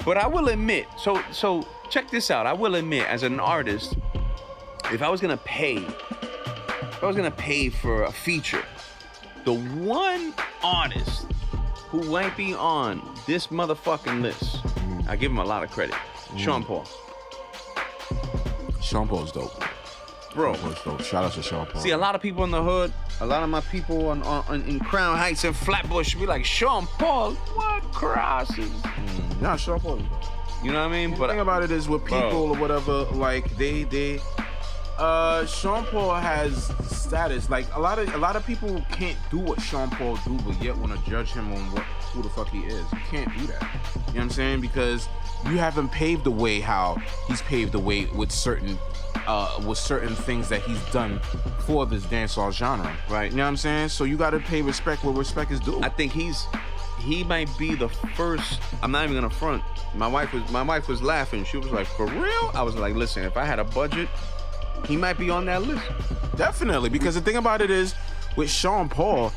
But I will admit, so check this out. I will admit, as an artist, if I was gonna pay for a feature, the one artist who might be on this motherfucking list, I give him a lot of credit. Sean Paul. Sean Paul's dope. Bro. Sean Paul's dope. Shout out to Sean Paul. See, a lot of people in the hood, a lot of my people in Crown Heights and Flatbush be like, Sean Paul, what crosses? Nah, Sean Paul is dope. You know what I mean? But the thing about it is with people or whatever, like they Sean Paul has status. Like a lot of people can't do what Sean Paul do, but yet want to judge him on who the fuck he is. You can't do that. You know what I'm saying? Because you haven't paved the way how he's paved the way with certain things that he's done for this dancehall genre. Right? You know what I'm saying? So you got to pay respect where respect is due. I think he might be the first. I'm not even gonna front. My wife was laughing. She was like, "For real?" I was like, "Listen, if I had a budget, he might be on that list." Definitely, because the thing about it is, with Sean Paul,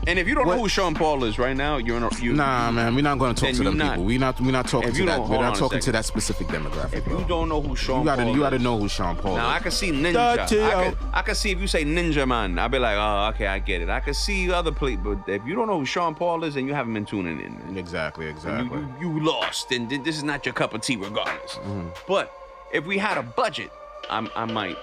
and if you don't know who Sean Paul is right now, nah, man, we're not going to talk to them people. We're not talking to that. We're not talking to that specific demographic. If you don't know who Sean Paul is, you got to know who Sean Paul is. Now I can see Ninja. I can see if you say Ninja Man, I'll be like, oh, okay, I get it. I can see other people, but if you don't know who Sean Paul is, then you haven't been tuning in. Man. Exactly. You lost, and this is not your cup of tea, regardless. But if we had a budget, I might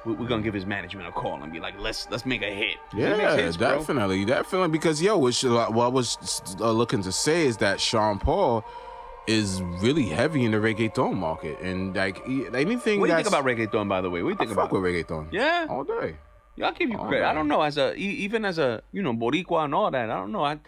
we're gonna give his management a call and be like, let's make a hit. Yeah, hits, definitely, because what I was looking to say is that Sean Paul is really heavy in the reggaeton market, and like anything. What do you think about reggaeton, by the way? What do you think about? I fuck with reggaeton. Yeah, all day. I'll give you credit. I don't know, even as a Boricua and all that. I don't know. I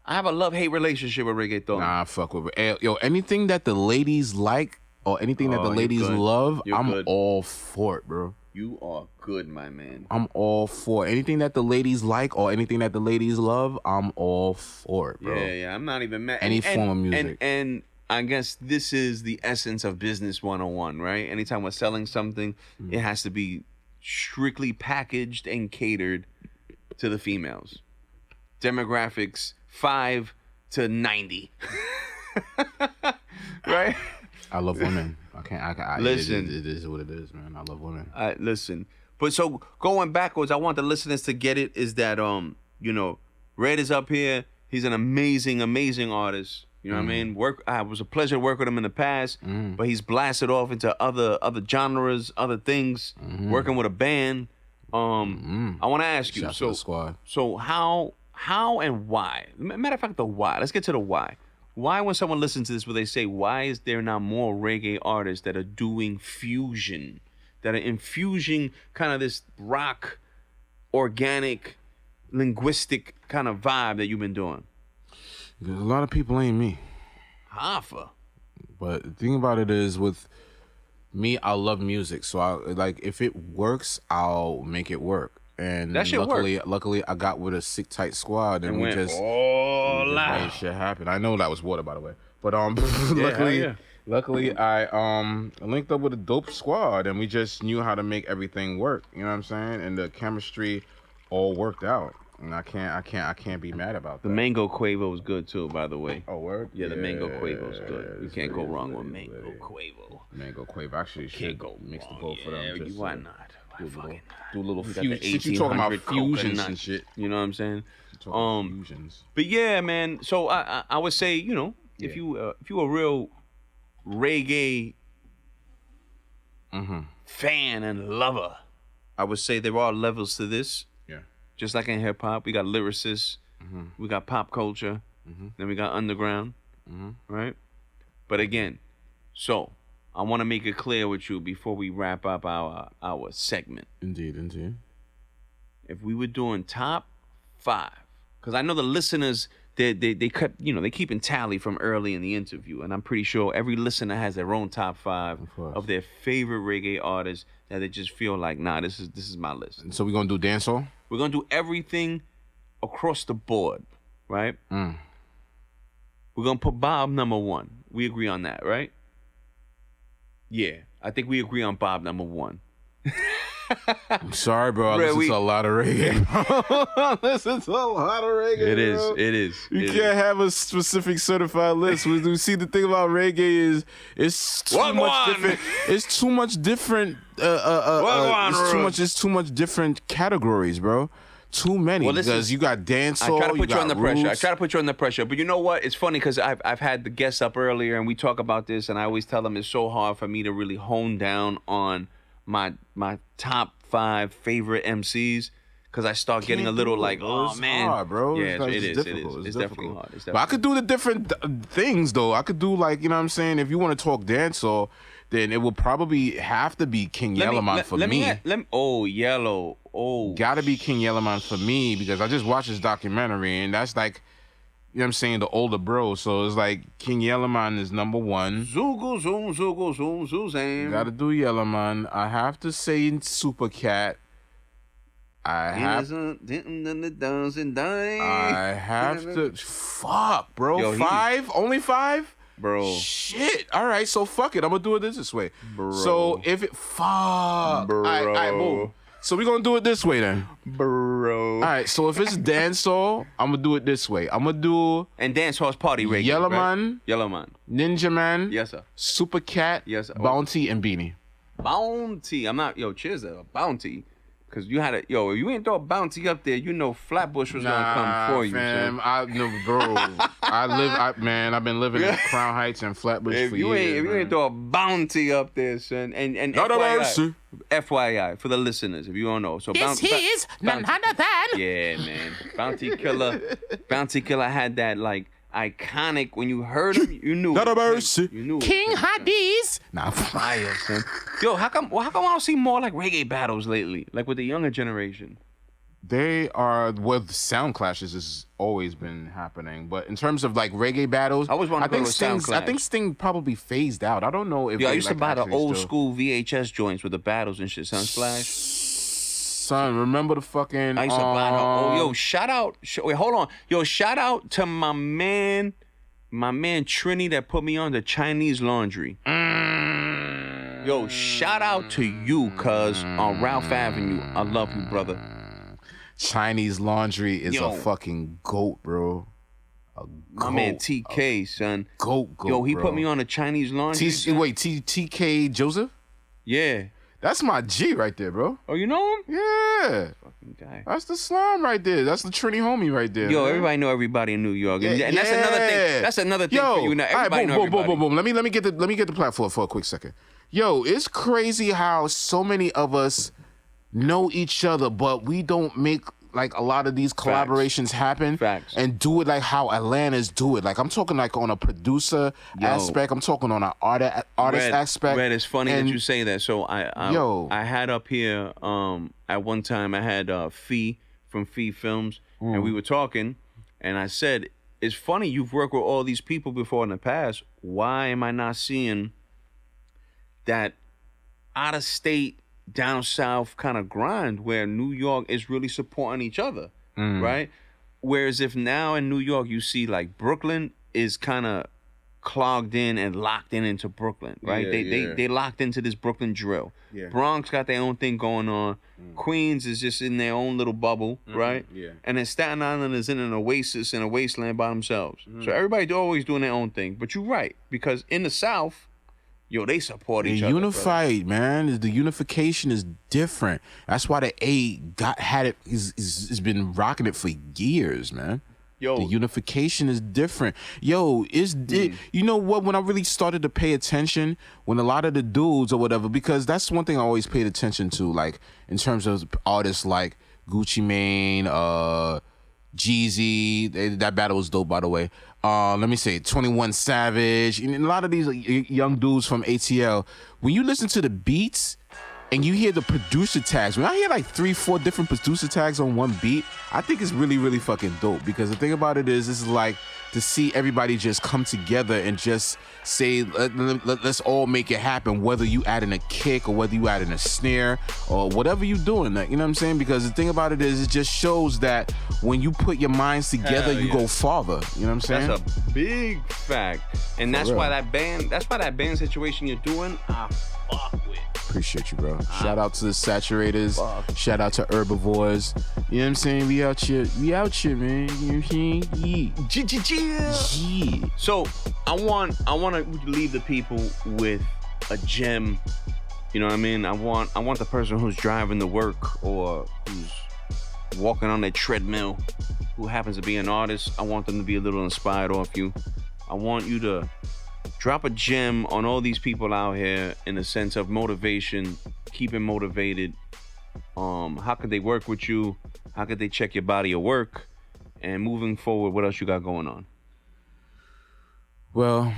have a love-hate relationship with reggaeton. Nah, fuck with it. Yo, anything that the ladies like or anything that the ladies love, I'm all for it, bro. You are good, my man. I'm all for it. Anything that the ladies like or anything that the ladies love, I'm all for it, bro. Yeah. I'm not even mad. Any form of music. And I guess this is the essence of business 101, right? Anytime we're selling something, it has to be strictly packaged and catered to the females. Demographics 5 to 90. Right? I love women. Listen. It is what it is, man. I love women. Listen. But so going backwards, I want the listeners to get it, is that Red is up here. He's an amazing, amazing artist. You know what I mean? It was a pleasure to work with him in the past, but he's blasted off into other genres, other things, working with a band. I want to ask you, so how and why? Matter of fact, the why. Let's get to the why. Why, when someone listens to this, will they say, why is there not more reggae artists that are doing fusion, that are infusing kind of this rock, organic, linguistic kind of vibe that you've been doing? Because a lot of people ain't me. Hoffa. But the thing about it is, with me, I love music. So if it works, I'll make it work. And that shit luckily, I got with a sick tight squad, and we just made shit happen. I know that was water, by the way. But luckily, I linked up with a dope squad, and we just knew how to make everything work. You know what I'm saying? And the chemistry all worked out. And I can't be mad about that. The Mango Quavo was good too, by the way. Oh, word? Yeah, the Mango Quavo is good. You can't go wrong with Mango Quavo. Mango Quavo. Actually, can't go mix the both for them. Yeah, why not? Do a little fusion. You talking about fusions and shit. You know what I'm saying? Fusions. But yeah, man. So I would say, if you a real reggae fan and lover, I would say there are levels to this. Yeah. Just like in hip hop, we got lyricists, we got pop culture, then we got underground, right? But again, so I want to make it clear with you before we wrap up our segment. Indeed. If we were doing top 5, because I know the listeners, they kept, they keeping tally from early in the interview, and I'm pretty sure every listener has their own top 5 of their favorite reggae artists that they just feel like, nah, this is my list. And so we're gonna do dancehall? We're gonna do everything across the board, right? We're gonna put Bob number 1. We agree on that, right? Yeah, I think we agree on Bob number 1. I'm sorry, bro. I listen to a lot of reggae. I listen to a lot of reggae. It is. You can't have a specific certified list. We see, the thing about reggae is it's too much different. It's too much different. It's too much different categories, bro. Too many, because you got dancehall. I try to put you under pressure. roots. I try to put you under pressure. But you know what? It's funny because I've had the guests up earlier and we talk about this, and I always tell them it's so hard for me to really hone down on my top 5 favorite MCs, because I start getting a little like, oh man, hard, bro. Yeah, it is. It's definitely hard. But I could do the different things though. I could do, like, you know what I'm saying. If you want to talk dancehall, then it will probably have to be King Yellowman for me. Yellow. Oh, gotta be King Yellowman for me, because I just watched this documentary, and that's like, you know what I'm saying, the older bro. So it's like King Yellowman is number 1. Zoogle, zoom, zoogle, zoom, zoom. Gotta do Yellowman. I have to say Super Cat. I have to. Fuck, bro. Yo, 5? Only 5? Bro. Shit. All right, so fuck it. I'm gonna do it this way. Bro. So if it. Fuck. Bro. All right, move. So we're gonna do it this way then. Bro. All right, so if it's dancehall, I'm gonna do it this way. I'm gonna do. And dancehall's party reggae. Yellowman. Right? Yellowman. Ninja Man. Yes, sir. Super Cat. Yes, sir. Bounty and Beanie. Bounty. I'm not. Cheers, a Bounty. Because you had if you ain't throw a Bounty up there, Flatbush was gonna come for you, fam. Son. I've been living in Crown Heights and Flatbush for years. If you ain't throw a Bounty up there, son, and FYI for the listeners, if you don't know, so this is none other than yeah, man, Bounty Killer had that like iconic. When you heard him, you knew. Not a mercy. You knew. King Hadith. Nah, fire, son. Yo, how come I don't see more like reggae battles lately? Like with the younger generation. They are the sound clashes has always been happening, but in terms of like reggae battles, I think Sting probably phased out. I don't know if. I used to buy the old school VHS joints with the battles and shit. Sunsplash. Son, remember the fucking? I used to buy the. Yo, shout out. Wait, hold on. Yo, shout out to my man Trini that put me on the Chinese Laundry. Yo, shout out to you, cuz on Ralph Avenue. I love you, brother. Chinese Laundry is a fucking goat, bro. My man TK, son. Goat, Yo, he bro. put me on a Chinese Laundry. TK Joseph? Yeah. That's my G right there, bro. Oh, you know him? Yeah. Fucking guy. That's the slime right there. That's the Trini homie right there. Yo, man. everybody know everybody in New York. And that's another thing. That's another thing for you. Now, everybody know everybody. Boom. Let me get the platform for a quick second. Yo, it's crazy how so many of us know each other, but we don't make like a lot of these collaborations happen and do it like how Atlanta's do it. Like I'm talking like on a producer aspect. I'm talking on an artist aspect. Red, it's funny that you say that. So I had up here at one time I had Fee from Fee Films and we were talking and I said, it's funny you've worked with all these people before in the past. Why am I not seeing that out of state down south kind of grind where New York is really supporting each other, right? Whereas if now in New York you see like Brooklyn is kind of clogged in and locked into Brooklyn, right? They locked into this Brooklyn drill. Yeah. Bronx got their own thing going on. Queens is just in their own little bubble, right? Yeah. And then Staten Island is in an oasis in a wasteland by themselves. So everybody always doing their own thing. But you're right, because in the South, yo, they support each other. Unified, man. The unification is different. That's why the A had it. Has been rocking it for years, man. Yo, the unification is different. Yo, you know what? When I really started to pay attention, when a lot of the dudes or whatever, because that's one thing I always paid attention to, like in terms of artists like Gucci Mane, Jeezy. That battle was dope, by the way. Let me say 21 Savage, and a lot of these young dudes from ATL. When you listen to the beats and you hear the producer tags, when I hear like 3-4 different producer tags on one beat, I think it's really, really fucking dope. Because the thing about it is, this is like to see everybody just come together and just say, let's all make it happen, whether you add in a kick or whether you add in a snare or whatever you doing, you know what I'm saying? Because the thing about it is, it just shows that when you put your minds together, you go farther, you know what I'm saying? That's a big fact. And that's why that band situation you're doing, I fuck with. Appreciate you, bro. Shout out to the Saturators. Shout out to Herbivores. You know what I'm saying? We out here, man. You know what I'm saying? Yeah. So I want to leave the people with a gem. You know what I mean? I want the person who's driving to work or who's walking on their treadmill, who happens to be an artist. I want them to be a little inspired off you. I want you to drop a gem on all these people out here in the sense of motivation, keeping motivated. How could they work with you? How could they check your body of work? And moving forward, what else you got going on? Well,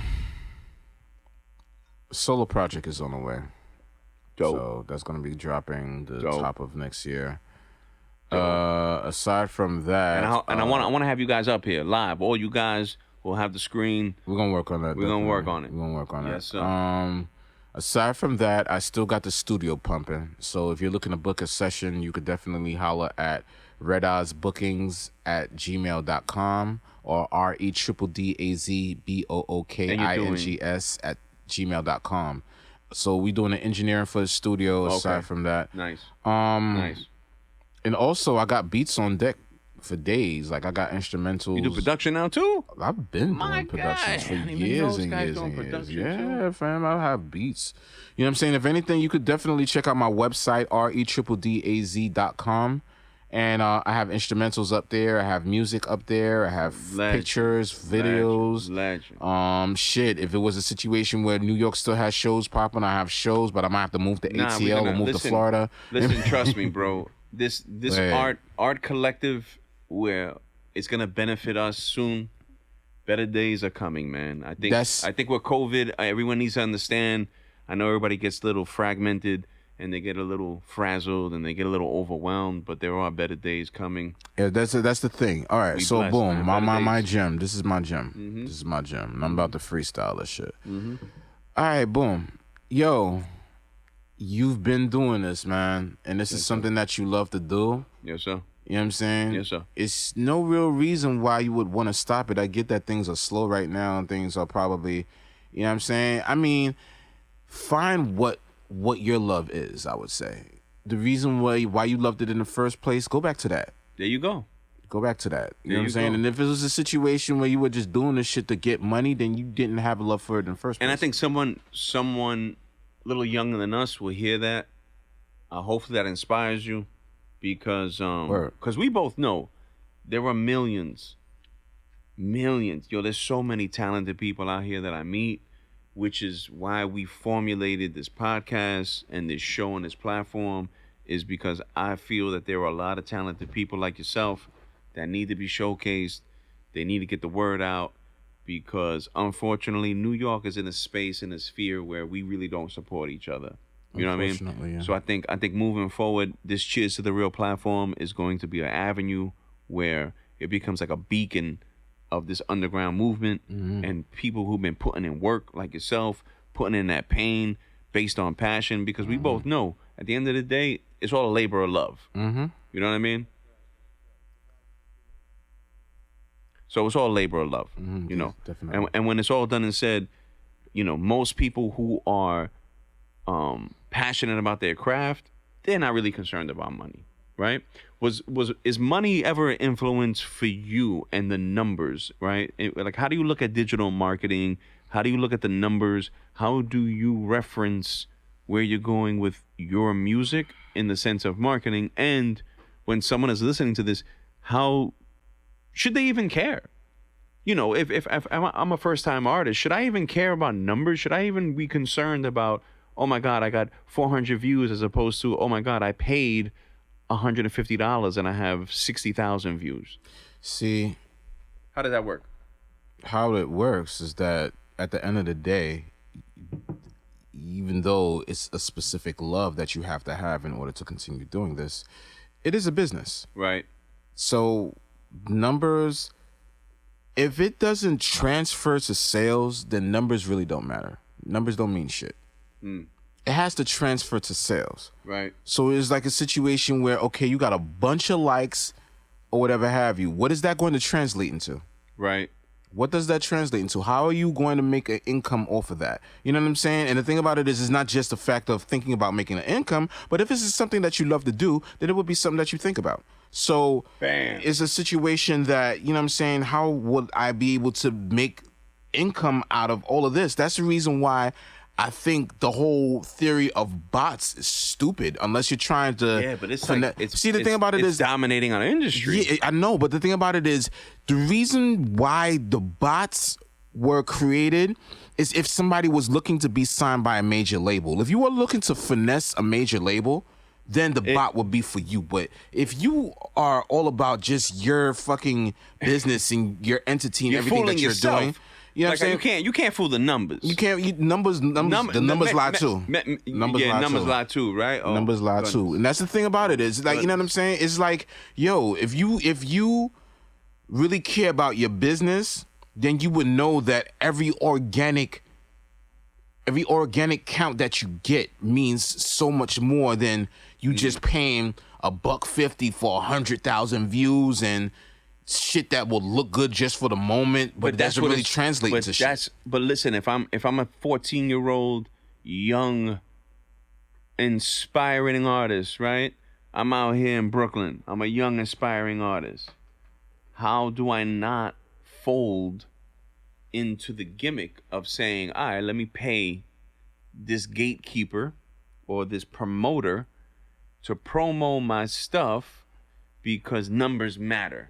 solo project is on the way. Dope. So that's going to be dropping the top of next year. Aside from that, and I want to have you guys up here live. All you guys will have the screen. We're gonna work on that. We're gonna work on it. We're gonna work on yes, it. Sir. Aside from that, I still got the studio pumping. So if you're looking to book a session, you could definitely holler at reddazbookings@gmail.com or reddazbookings@gmail.com. So we doing the engineering for the studio. Aside from that, nice. Nice. And also, I got beats on deck for days. Like I got instrumentals. You do production now too? I've been doing productions for years and years and years. Yeah, fam, I have beats. You know what I'm saying? If anything, you could definitely check out my website, reddaz.com. And I have instrumentals up there. I have music up there. I have pictures, videos. Legend. Shit, if it was a situation where New York still has shows popping, I have shows, but I might have to move to ATL or move to Florida. Listen, trust me, bro. This art collective, where it's gonna benefit us soon. Better days are coming, man. I think with COVID, everyone needs to understand. I know everybody gets a little fragmented and they get a little frazzled and they get a little overwhelmed, but there are better days coming. Yeah, that's the thing. All right, so blessed, boom, man. my gym. This is my gym. Mm-hmm. This is my gym. And I'm about to freestyle this shit. Mm-hmm. All right, boom. Yo, you've been doing this, man, and this is something that you love to do. Yes, sir. You know what I'm saying? Yes, sir. It's no real reason why you would want to stop it. I get that things are slow right now and things are probably, you know what I'm saying? I mean, find what your love is, I would say. The reason why you loved it in the first place, go back to that. There you go. Go back to that. You know There what I'm saying? go. And if it was a situation where you were just doing this shit to get money, then you didn't have a love for it in the first place. And I think someone a little younger than us will hear that. Hopefully that inspires you. Because we both know there are millions. Yo, there's so many talented people out here that I meet, which is why we formulated this podcast and this show and this platform, is because I feel that there are a lot of talented people like yourself that need to be showcased. They need to get the word out because, unfortunately, New York is in a space, in a sphere where we really don't support each other. You know what I mean? Yeah. So I think moving forward, this Cheerz to the Real platform is going to be an avenue where it becomes like a beacon of this underground movement and people who've been putting in work like yourself, putting in that pain based on passion, because we both know at the end of the day, it's all a labor of love. Mm-hmm. You know what I mean? So it's all a labor of love, you know? Definitely. And when it's all done and said, you know, most people who are passionate about their craft, they're not really concerned about money, right? Is money ever an influence for you and the numbers, right? Like, how do you look at digital marketing? How do you look at the numbers? How do you reference where you're going with your music in the sense of marketing? And when someone is listening to this, how should they even care? You know, if I'm a first-time artist, should I even care about numbers? Should I even be concerned about, oh my God, I got 400 views, as opposed to, oh my God, I paid $150 and I have 60,000 views? See, how does that work? How it works is that at the end of the day, even though it's a specific love that you have to have in order to continue doing this, it is a business. Right. So numbers, if it doesn't transfer to sales, then numbers really don't matter. Numbers don't mean shit. It has to transfer to sales. Right. So it's like a situation where, okay, you got a bunch of likes or whatever have you. What is that going to translate into? Right. What does that translate into? How are you going to make an income off of that? You know what I'm saying? And the thing about it is, it's not just the fact of thinking about making an income, but if this is something that you love to do, then it would be something that you think about. So it's a situation that, you know what I'm saying, how would I be able to make income out of all of this? That's the reason why I think the whole theory of bots is stupid, unless you're trying to. Yeah, but it's thing about it is dominating our industry. Yeah, I know, but the thing about it is, the reason why the bots were created is if somebody was looking to be signed by a major label. If you were looking to finesse a major label, then the bot would be for you. But if you are all about just your fucking business and your entity and everything that you're doing. You know what I'm saying? You can't fool the numbers. You can't. Numbers lie too. Numbers lie too, right? Oh, numbers lie too, and that's the thing about it is, like, you know what I'm saying? It's like, yo, if you really care about your business, then you would know that every organic count that you get means so much more than you just paying $150 for 100,000 views and shit that will look good just for the moment, but that's doesn't really translate to shit. But listen, if I'm a 14-year-old young inspiring artist, right? I'm out here in Brooklyn. I'm a young inspiring artist. How do I not fold into the gimmick of saying, all right, let me pay this gatekeeper or this promoter to promo my stuff because numbers matter?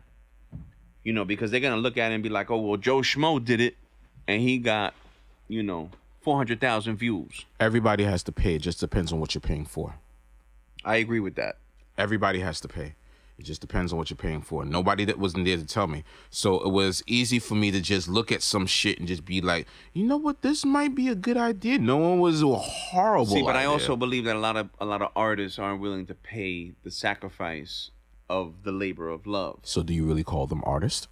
You know, because they're going to look at it and be like, oh, well, Joe Schmo did it and he got, 400,000 views. Everybody has to pay. It just depends on what you're paying for. I agree with that. Everybody has to pay. It just depends on what you're paying for. Nobody that wasn't there to tell me. So it was easy for me to just look at some shit and just be like, you know what, this might be a good idea. No one was a horrible See, but idea. I also believe that a lot of artists aren't willing to pay the sacrifice of the labor of love. So do you really call them artists?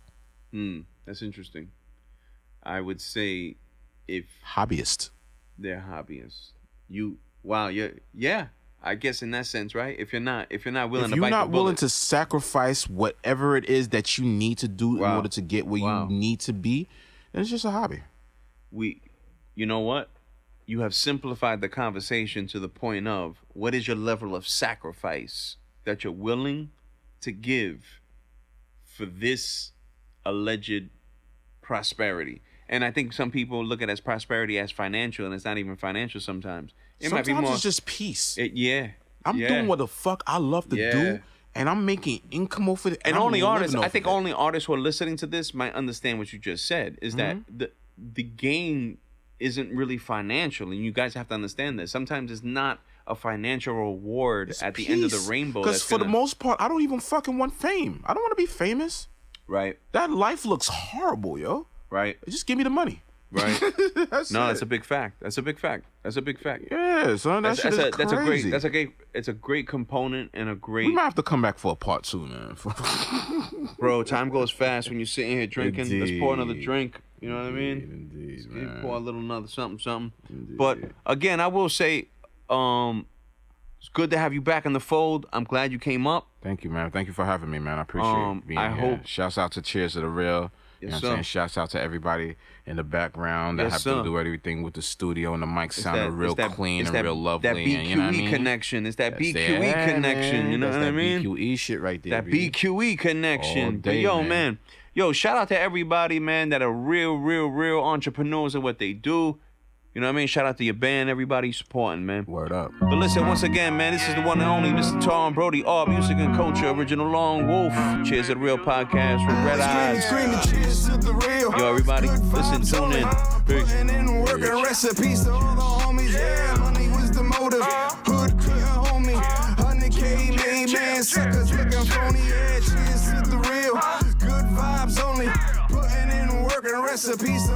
That's interesting. I would say if hobbyists. They're hobbyists. Yeah. I guess in that sense, right? If you're not willing to sacrifice whatever it is that you need to do in order to get where you need to be, then it's just a hobby. You know what? You have simplified the conversation to the point of what is your level of sacrifice that you're willing to give for this alleged prosperity. And I think some people look at it as prosperity as financial, and it's not even financial sometimes. Sometimes might be more, it's just peace. I'm doing what the fuck I love to do, and I'm making income off of it. And only artists, I think only artists who are listening to this might understand what you just said, is that the game isn't really financial, and you guys have to understand this. Sometimes it's not a financial reward at the end of the rainbow. Because for the most part, I don't even fucking want fame. I don't want to be famous. Right. That life looks horrible, yo. Right. Just give me the money. Right. That's a big fact. That's a big fact. Yeah, son. That's crazy. It's a great component and a great. We might have to come back for a part 2, man. Bro, time goes fast when you're sitting here drinking. Indeed. Let's pour another drink. You know what I mean? Indeed, man. Pour a little another something. Indeed. But again, I will say, it's good to have you back in the fold. I'm glad you came up. Thank you, man. Thank you for having me, man. I appreciate being here. Hope. Shouts out to Cheerz to the Real. You know what I'm saying? Shouts out to everybody in the background that have to do everything with the studio and the mic sounding real clean and real lovely. That BQE you know what I mean? connection. It's that BQE connection. Man. You know what I mean? That BQE shit right there. That BQE connection. Day, yo, man. Yo, shout out to everybody, man, that are real entrepreneurs at what they do. You know what I mean? Shout out to your band, everybody supporting, man. Word up. But listen, once again, man, this is the one and only Mr. Tom Brody, Art, Music, and Culture, Original Lone Wolf. Cheers to the Real Podcast with Redddaz. Yo, everybody, listen, tune in. Working recipes to all the homies. Yeah, money was the motive. Hood couldn't hold me. 100K made man, suckers looking phony. Yeah, cheers to the real. Good vibes only. Putting in working recipes to